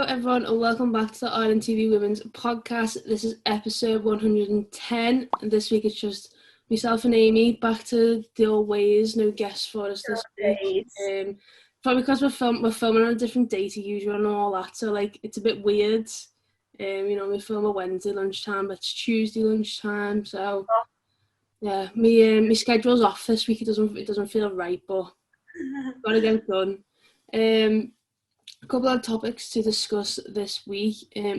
everyone, and welcome back to the RMTV Women's Podcast. This is episode 110, and this week it's just myself and Amy back to the old ways. No guests for us this week. Probably because we're filming on a different day to usual and all that, so it's a bit weird. We film a Wednesday lunchtime, but it's Tuesday lunchtime, so yeah, my schedule's off this week. It doesn't feel right, but gotta get it done. A couple of topics to discuss this week.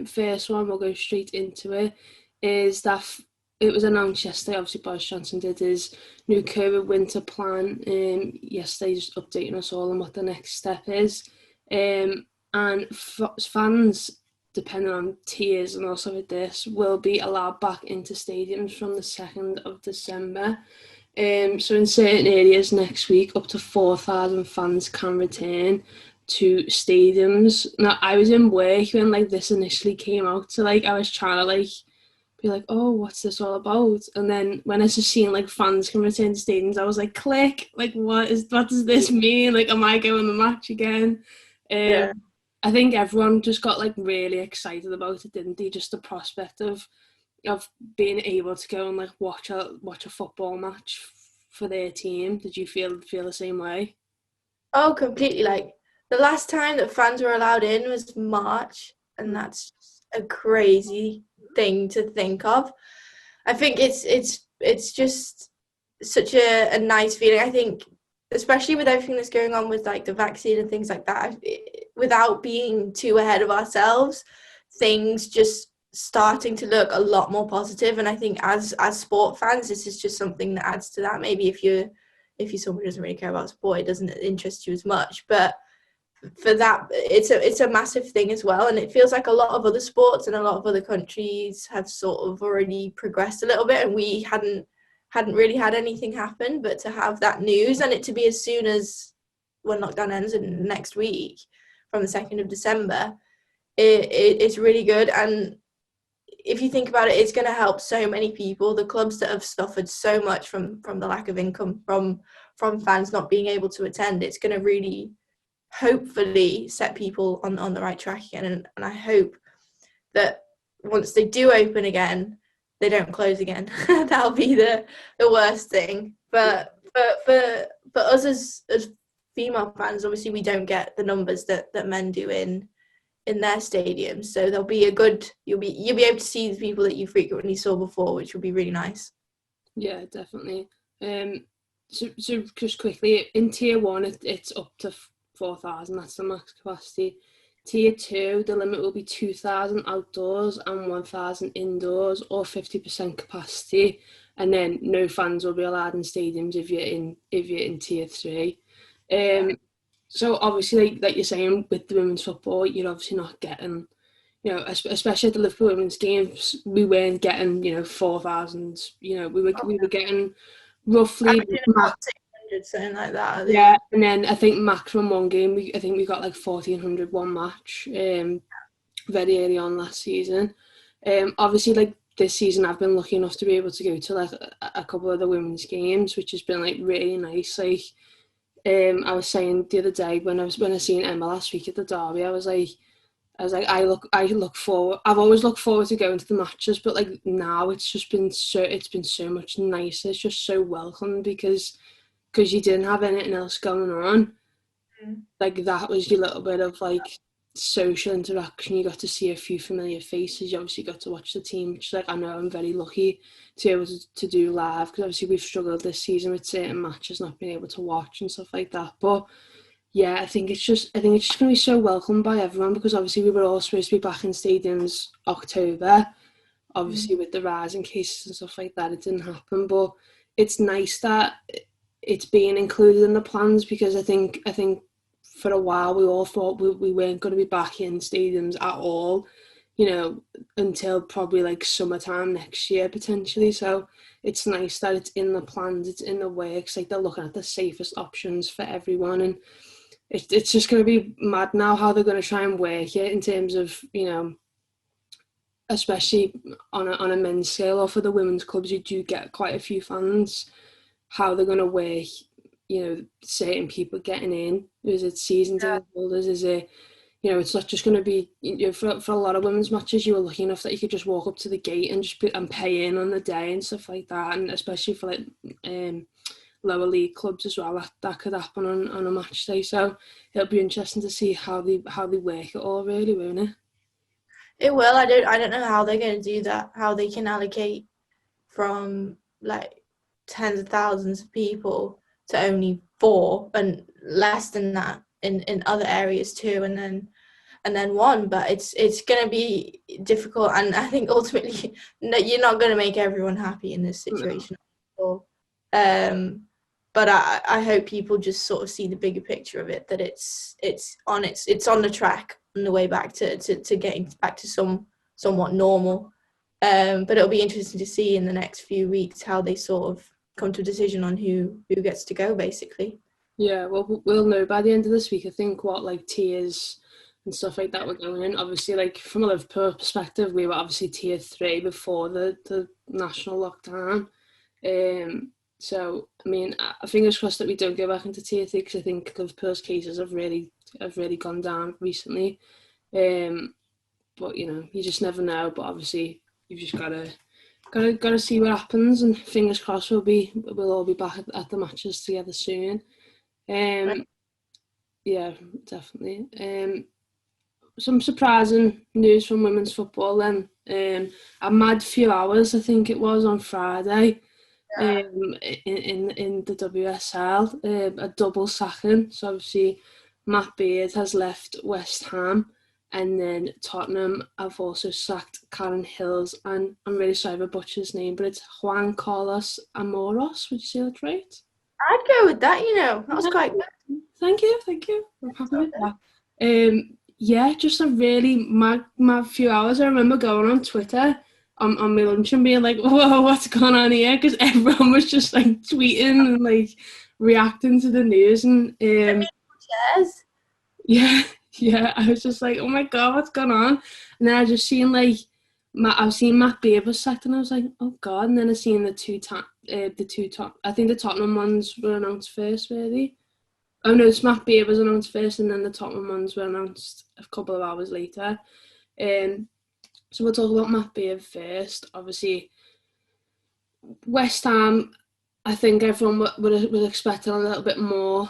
First one, we'll go straight into it, is that it was announced yesterday, obviously Boris Johnson did his new COVID winter plan yesterday, just updating us all on what the next step is. And fans, depending on tiers and also with this, will be allowed back into stadiums from the 2nd of December. So in certain areas next week, up to 4,000 fans can return to stadiums. Now, I was in work when this initially came out, so I was trying to be like, oh, what's this all about? And then when I just seen fans can return to stadiums, I was like, click, what does this mean? Am I going the match again? I think everyone just got really excited about it, didn't they? Just the prospect of being able to go and watch a football match for their team. Did you feel the same way? Oh, completely. The last time that fans were allowed in was March, and that's a crazy thing to think of. I think it's just such a nice feeling. I think, especially with everything that's going on with the vaccine and things like that, without being too ahead of ourselves, things just starting to look a lot more positive. And I think as sport fans, this is just something that adds to that. Maybe if you're someone who doesn't really care about sport, it doesn't interest you as much, but for that, it's a massive thing as well. And it feels like a lot of other sports and a lot of other countries have sort of already progressed a little bit, and we hadn't really had anything happen. But to have that news, and it to be as soon as when lockdown ends in next week, from the 2nd of December, it's really good. And if you think about it, it's going to help so many people. The clubs that have suffered so much from the lack of income from fans not being able to attend, it's going to really hopefully set people on the right track again. And I hope that once they do open again, they don't close again. That'll be the worst thing. But for us as female fans, obviously we don't get the numbers that men do in their stadiums, so there'll be you'll be able to see the people that you frequently saw before, which will be really nice. Yeah, definitely. So just quickly, in tier 1 it's up to 4,000, that's the max capacity. Tier 2, the limit will be 2,000 outdoors and 1,000 indoors, or 50% capacity, and then no fans will be allowed in stadiums if you're in tier 3. So obviously, like you're saying, with the women's football, you're obviously not getting, especially at the Liverpool women's games, we weren't getting, 4,000. We were getting roughly something like that. Yeah, and then I think maximum one game, I think we got 1,400 one match very early on last season. Obviously, this season I've been lucky enough to be able to go to a couple of the women's games, which has been really nice. I was saying the other day when I seen Emma last week at the derby, I was like I look forward. I've always looked forward to going to the matches, but now it's been so much nicer. It's just so welcome because you didn't have anything else going on. That was your little bit of social interaction. You got to see a few familiar faces. You obviously got to watch the team, which I know I'm very lucky to be able to do live, because obviously we've struggled this season with certain matches not being able to watch and stuff like that. But yeah, I think it's just going to be so welcomed by everyone, because obviously we were all supposed to be back in stadiums October. Obviously with the rise in cases and stuff like that, it didn't happen. But it's nice that it's being included in the plans, because I think for a while we all thought we weren't going to be back in stadiums at all, until probably summertime next year potentially. So it's nice that it's in the plans, it's in the works. They're looking at the safest options for everyone, and it's just going to be mad now how they're going to try and work it in terms of, especially on a men's scale, or for the women's clubs, you do get quite a few fans. How they're going to work, certain people getting in. Is it season ticket holders? Is it, you know, it's not just going to be, you know, for a lot of women's matches, you were lucky enough that you could just walk up to the gate and and pay in on the day and stuff like that, and especially for like lower league clubs as well, that could happen on a match day. So it'll be interesting to see how they work it all, really, won't it? It will. I don't know how they're going to do that. How they can allocate from like tens of thousands of people to only 4 and less than that in other areas too, and then 1. But it's going to be difficult, and I think ultimately you're not going to make everyone happy in this situation. No. But I hope people just sort of see the bigger picture of it, that it's on the track on the way back to getting back to somewhat normal. But it'll be interesting to see in the next few weeks how they sort of come to a decision on who gets to go, basically. Yeah, well, we'll know by the end of this week, I think, what like tiers and stuff like that were going in. Obviously, like from a Liverpool perspective, we were obviously tier 3 before the national lockdown. So I mean, fingers crossed that we don't go back into tier 3, because I think Liverpool's cases have really gone down recently. But you know, you just never know. But obviously, you've just gotta see what happens, and fingers crossed we'll all be back at the matches together soon. Yeah, definitely. Some surprising news from women's football then. A mad few hours, I think it was, on Friday. Yeah. In the WSL, a double sacking. So obviously Matt Beard has left West Ham, and then Tottenham have also sacked Karen Hills, and I'm really sorry if I butchered his name, but it's Juan Carlos Amoros. Would you say that right? I'd go with that. That was quite good. Thank you. I'm happy with that. Yeah, just a really mad few hours. I remember going on Twitter on my lunch and being like, whoa, what's going on here? Because everyone was just like tweeting and like reacting to the news. And yeah, I was just like, oh my God, what's going on? And then I just seen like, I've seen Matt Beard was sacked, and I was like, oh God. And then I seen the two top, I think the Tottenham ones were announced first, really. Oh no, Matt Beard was announced first, and then the Tottenham ones were announced a couple of hours later. So we'll talk about Matt Beard first. Obviously, West Ham, I think everyone would expect a little bit more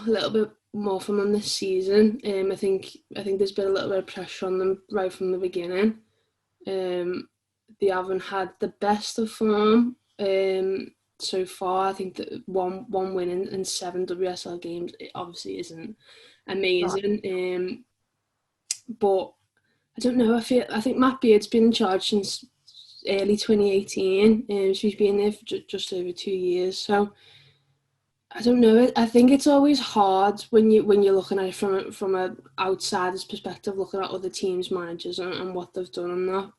from them this season. I think there's been a little bit of pressure on them right from the beginning. They haven't had the best of form so far. I think that one win in 7 WSL games, it obviously isn't amazing. But I don't know. I think Matt Beard's been in charge since early 2018. She's been there for just over 2 years. So I don't know. I think it's always hard when you're looking at it from a outsider's perspective, looking at other teams' managers and what they've done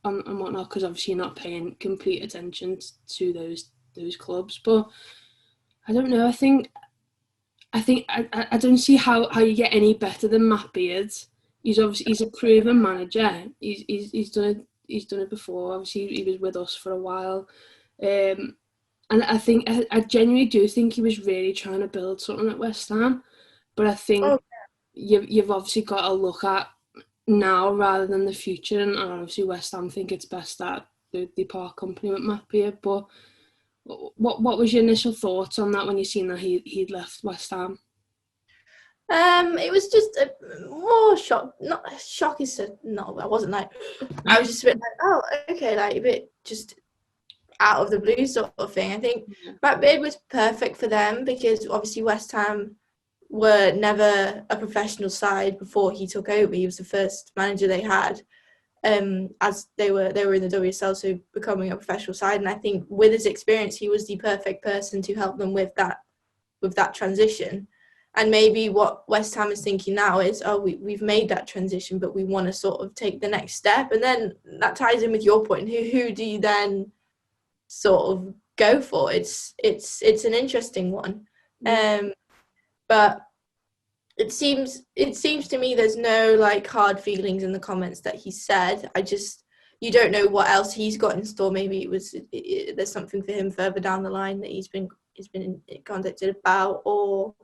and whatnot, because obviously you're not paying complete attention to those clubs. But I don't know. I don't see how you get any better than Matt Beard. He's a proven manager. He's done it before. Obviously, he was with us for a while. And I genuinely do think he was really trying to build something at West Ham, but I think you've obviously got to look at now rather than the future, and obviously West Ham think it's best that they part company with Matt Beard. But what was your initial thoughts on that when you seen that he'd left West Ham? It was just a more shock. Not shock is no. I wasn't like. I was just a bit like, oh, okay, like a bit just out of the blue sort of thing. I think Matt Beard was perfect for them because obviously West Ham were never a professional side before he took over. He was the first manager they had, as they were in the WSL, so becoming a professional side. And I think with his experience, he was the perfect person to help them with that transition. And maybe what West Ham is thinking now is, we've made that transition, but we want to sort of take the next step. And then that ties in with your point. Who do you then sort of go for? It's an interesting one. But it seems to me there's no like hard feelings in the comments that he said. You don't know what else he's got in store. Maybe there's something for him further down the line that he's been contacted about, or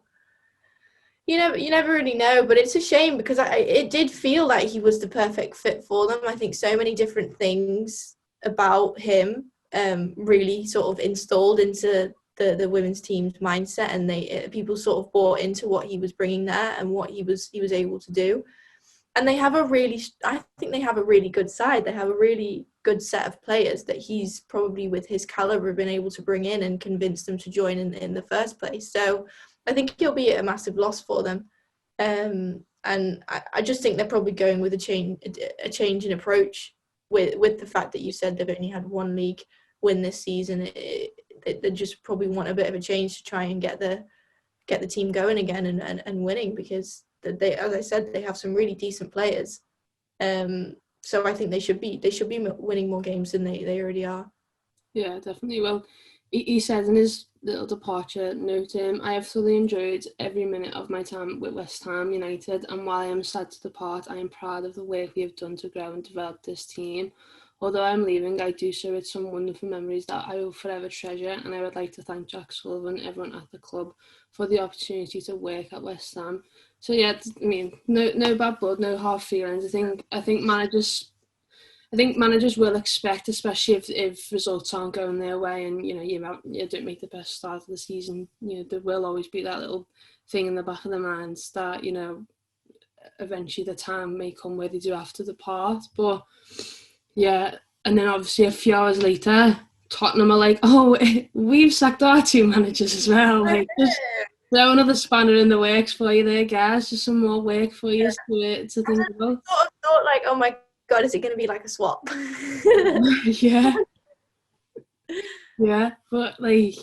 you never really know, but it's a shame because it did feel like he was the perfect fit for them. I think so many different things about him really sort of installed into the women's team's mindset, and people sort of bought into what he was bringing there and what he was able to do. And I think they have a really good side. They have a really good set of players that he's probably, with his caliber, been able to bring in and convince them to join in the first place. So I think he'll be a massive loss for them. And I just think they're probably going with a change in approach with the fact that you said they've only had one league win this season. They just probably want a bit of a change to try and get the team going again and winning, because they, as I said, they have some really decent players. So I think they should be winning more games than they already are. Yeah, definitely. Well, he said in his little departure note, I have thoroughly enjoyed every minute of my time with West Ham United, and while I am sad to depart, I am proud of the work we have done to grow and develop this team. Although I'm leaving, I do so with some wonderful memories that I will forever treasure, and I would like to thank Jack Sullivan and everyone at the club for the opportunity to work at West Ham. So yeah, I mean, no bad blood, no hard feelings. I think managers will expect, especially if results aren't going their way, and you don't make the best start of the season. There will always be that little thing in the back of their minds that eventually the time may come where they do have to depart. But yeah, and then obviously a few hours later, Tottenham are like, "Oh, we've sacked our two managers as well." Like, just throw another spanner in the works for you there, guys. Just some more work for you to think about. I sort of thought, like, oh my God, is it going to be like a swap? Yeah. Yeah, but like,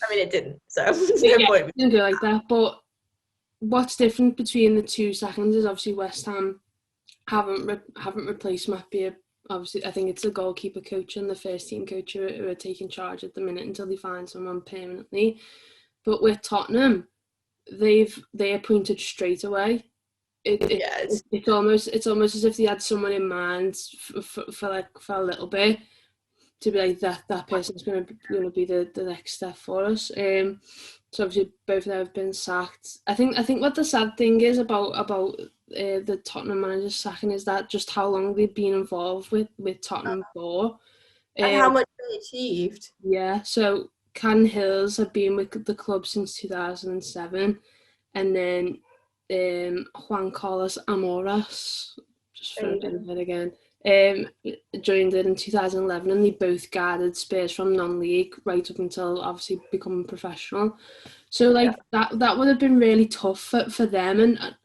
I mean, it didn't, so there's no point. It didn't go like that. But what's different between the two seconds is obviously West Ham haven't replaced Matt Beard. Obviously, I think it's the goalkeeper coach and the first team coach who are taking charge at the minute until they find someone permanently. But with Tottenham, they appointed straight away. It's almost as if they had someone in mind for a little bit, to be like that person's going to be the next step for us. So obviously both of them have been sacked. I think what the sad thing is about the Tottenham manager sacking is that just how long they've been involved with Tottenham for, and how much they achieved. Yeah, so Can Hills have been with the club since 2007, and then Juan Carlos Amoras, just throw it in there again, joined it in 2011, and they both guarded Spurs from non-league right up until obviously becoming professional. So that would have been really tough for them,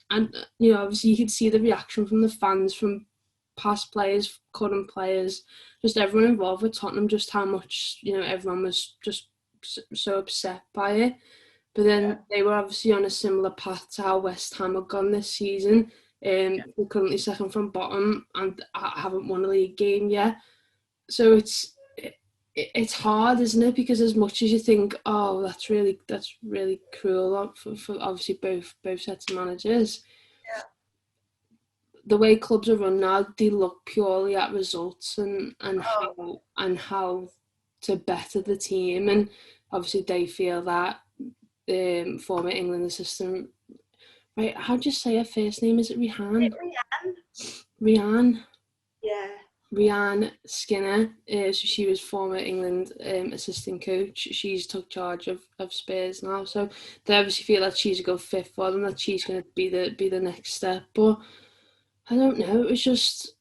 and obviously you could see the reaction from the fans, from past players, current players, just everyone involved with Tottenham, just how much everyone was just so upset by it. But then they were obviously on a similar path to how West Ham have gone this season. They're currently second from bottom and haven't won a league game yet. So it's hard, isn't it? Because as much as you think, oh, that's really cruel for obviously both sets of managers. Yeah. The way clubs are run now, they look purely at results and how to better the team, and obviously they feel that former England assistant, right? How do you say her first name? Is it Rihanna? Rihanna. Yeah. Rihanna Skinner. So she was former England assistant coach. She's took charge of Spurs now. So they obviously feel that she's a good fit for them. That she's going to be the next step. But I don't know. It was just.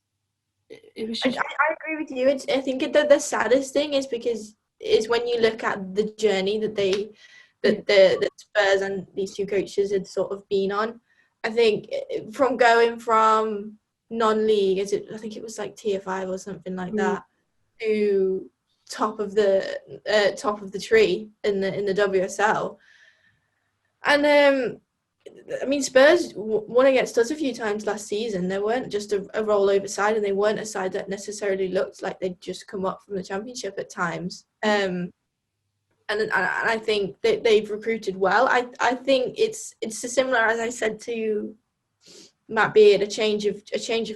I agree with you. I think the saddest thing is when you look at the journey that the Spurs and these two coaches had sort of been on. I think from going from non-league, I think it was like tier 5 or something like that, to top of the tree in the WSL. And I mean, Spurs won against us a few times last season. They weren't just a rollover side, and they weren't a side that necessarily looked like they'd just come up from the Championship at times. And I think that they've recruited well. I think it's similar, as I said, to Matt Beard, a change of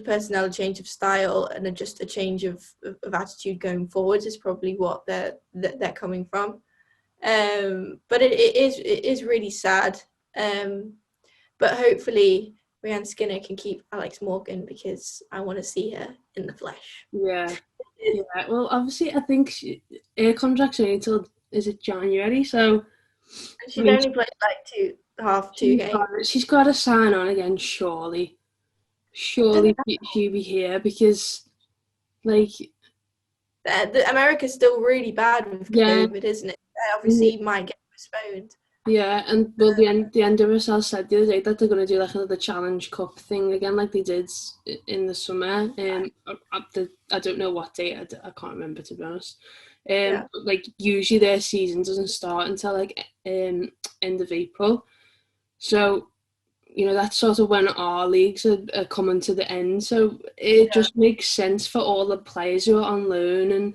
personnel, a change of style, and just a change of attitude going forwards is probably what they're coming from. But it is really sad. But hopefully Rhiannon Skinner can keep Alex Morgan, because I want to see her in the flesh. Yeah. Well, obviously, I think her contract's only until, is it January? So and she's only played like two games. She's got to sign on again, surely. Surely she'll be here, because, like, America's still really bad with COVID, isn't it? Obviously, it might get postponed. Yeah, and well, the WSL said the other day that they're going to do like another Challenge Cup thing again, like they did in the summer. I don't know what date. I can't remember, to be honest. But, like, usually their season doesn't start until like end of April, so that's sort of when our leagues are coming to the end. So it just makes sense for all the players who are on loan and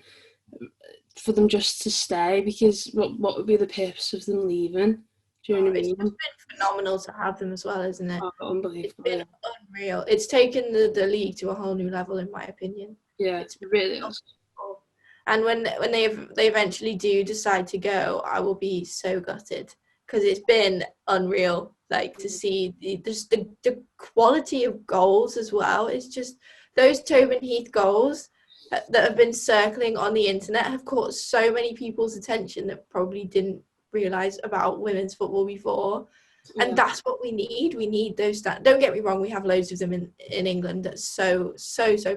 for them just to stay, because what would be the purpose of them leaving? Do you know what I mean? It's been phenomenal to have them as well, isn't it? Oh, unbelievable. It's been unreal. It's taken the league to a whole new level, in my opinion. Yeah, it really is. And when they eventually do decide to go, I will be so gutted, because it's been unreal. Like, to see the quality of goals as well. It's just those Tobin Heath goals that have been circling on the internet have caught so many people's attention that probably didn't realise about women's football before. And that's what we need. We need those don't get me wrong, we have loads of them in England. That's so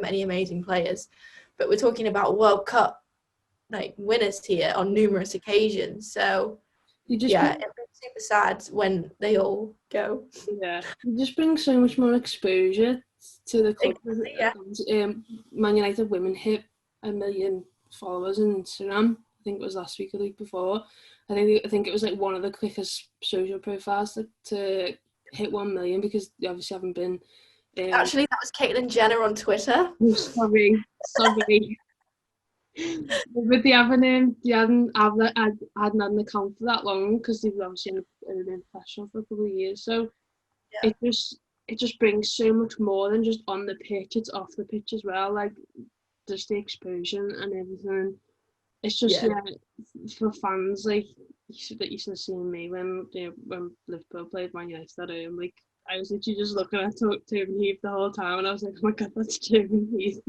many amazing players. But we're talking about World Cup like winners here on numerous occasions. So it'd be super sad when they all go. Yeah, it just brings so much more exposure to the club. Man United women hit 1 million followers on Instagram. I think it was last week or the week before. I think it was like one of the quickest social profiles to hit 1 million, because they obviously haven't been. Actually, that was Caitlyn Jenner on Twitter. Sorry. But they hadn't had an account for that long, because they've obviously been professional for a couple of years. So it just brings so much more than just on the pitch. It's off the pitch as well, like just the exposure and everything. It's just for fans, like you should have seen me when Liverpool played Man United at home. Like, I was literally just looking at Tobin Heath the whole time, and I was like, oh my god, that's Tobin Heath.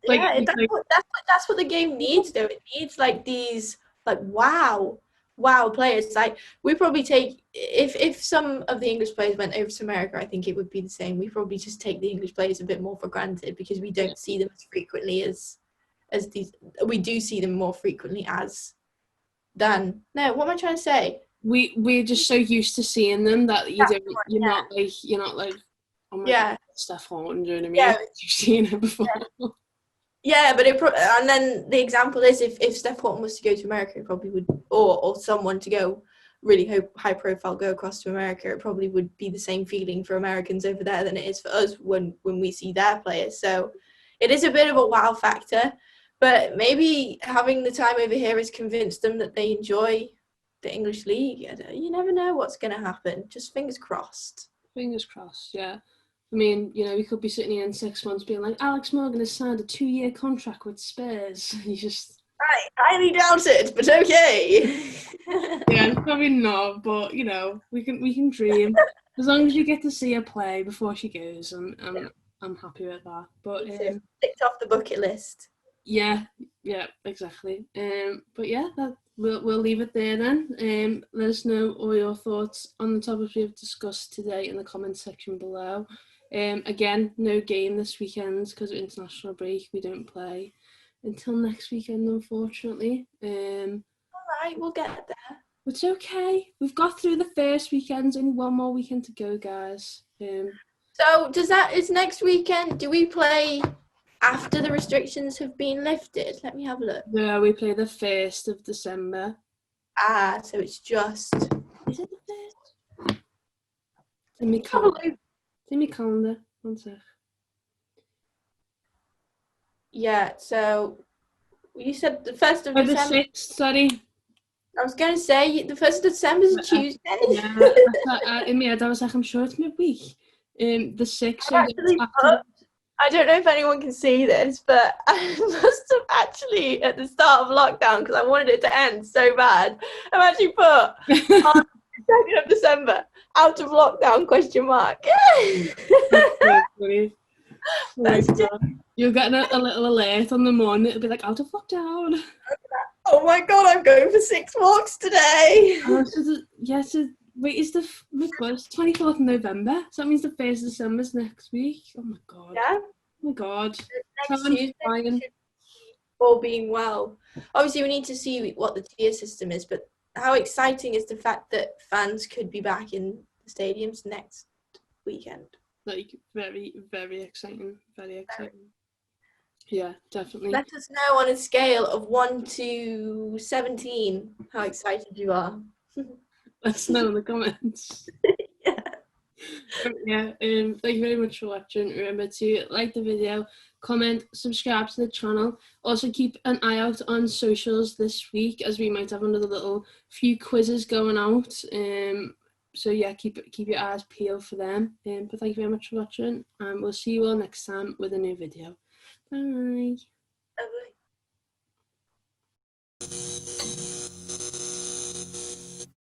That's what the game needs, though. It needs like these like wow players. Like, we probably take, if some of the English players went over to America, I think it would be the same. We probably just take the English players a bit more for granted, because we don't see them as frequently as these. We do see them more frequently than no. What am I trying to say? We're just so used to seeing them that you're not like, oh my god, Steph Horton, do you know what I mean? Yeah. You've seen her before. Yeah, but and then the example is, if Steph Horton was to go to America, it probably would, or someone to go really high profile go across to America, it probably would be the same feeling for Americans over there than it is for us when we see their players. So it is a bit of a wow factor, but maybe having the time over here has convinced them that they enjoy the English league. You never know what's going to happen. Just fingers crossed. Fingers crossed, yeah. I mean, we could be sitting here in 6 months being like, Alex Morgan has signed a 2-year contract with Spurs. You just... Right, highly doubt it, but okay. Yeah, probably not, but, we can dream. As long as you get to see her play before she goes, I'm happy with that. But ticked off the bucket list. Yeah, exactly. But yeah, we'll leave it there then. Let us know all your thoughts on the topics we've discussed today in the comments section below. Again, no game this weekend because of international break. We don't play until next weekend, unfortunately. All right, we'll get there. It's okay. We've got through the first weekend. Only one more weekend to go, guys. So is next weekend, do we play after the restrictions have been lifted? Let me have a look. Yeah, we play the 1st of December. So it's just... Is it the 1st? In my calendar. One sec. Yeah, so you said the 1st of December. The 6th, sorry. I was going to say the 1st of December is a Tuesday. Yeah, in my head I was like, I'm sure it's midweek. The 6th. I don't know if anyone can see this, but I must have actually, at the start of lockdown, because I wanted it to end so bad, I've actually put on 2nd of December, out of lockdown, question mark. That's so funny. Oh my That's just, God. You're getting a little alert on the morning. It'll be like, out of lockdown. oh my God, I'm going for 6 walks today. Oh, so wait, is my God, it's 24th of November? So that means the 1st of December is next week. Oh my God. Yeah. Oh my God. Next Time's Tuesday, flying. all being well. Obviously, we need to see what the tier system is, but how exciting is the fact that fans could be back in the stadiums next weekend? Like, very, very exciting. Very exciting. Yeah, definitely. Let us know on a scale of 1 to 17 how excited you are. Let us know in the comments. Yeah. But yeah, thank you very much for watching. Remember to like the video, comment, subscribe to the channel. Also keep an eye out on socials this week, as we might have another little few quizzes going out. So yeah, keep your eyes peeled for them. But thank you very much for watching, and we'll see you all next time with a new video. Bye.